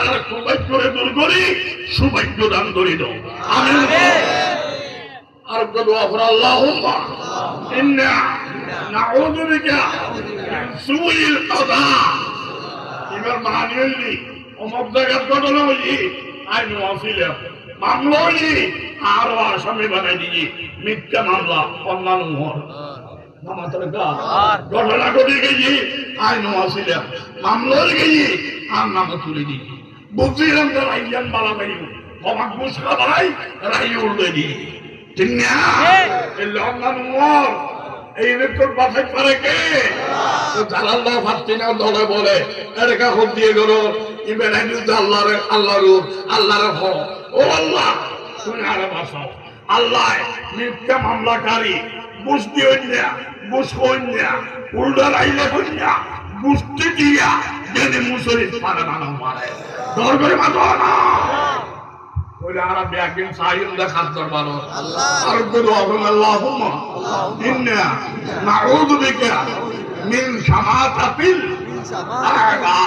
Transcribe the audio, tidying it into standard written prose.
তারা সৌভাগ্যরে দূর করি, সৌভাগ্য দান করি দাও আমিন। আর দোয়া করে আল্লাহুম্মা ইন্না নাউযু বিকা মিন সুইল কাদা। এবার মানি হইলি অমুক জায়গার ঘটনা হইলি আইন ওয়াসিলা মামলা হইলি আরো আসামি বানাই দিই, মিথ্যা মামলা অন্যান্য মোহর ঘটনা ঘটে গেছি আইন ওয়াসিলা মামলা হয়ে গেছি আর নাম তুলে দিই। বুঝছিলাম তো রাইজান বালা পাই অমাক বুঝ খাবাই রাই উল্টে দিই, ঠিক না? অন্যান্য মোহর এই রেকর্ড বাছাই করে কে? জালাল্লাহ ফাতিনা দলে বলে এরকা খুব দিয়ে গেল ইবেন আল্লাহর আল্লাহর হক। ও আল্লাহ তুমি আরে বাঁচাও আল্লাহ। মিথ্যা মামলাকারী বুঝতে হইনা বুঝ হইনা উল্টার আইলে হইনা বুঝতে দিয়া যদি মুসরিদ পারে না মারে দর করে মাথা না বলে আরা ব্যাগিন সাইল দেখার দরবার আল্লাহ। আর দোয়া করুন আল্লাহুম্মা ইন্না নাউযু বিকা মিন শামাতাতিল আ'দা।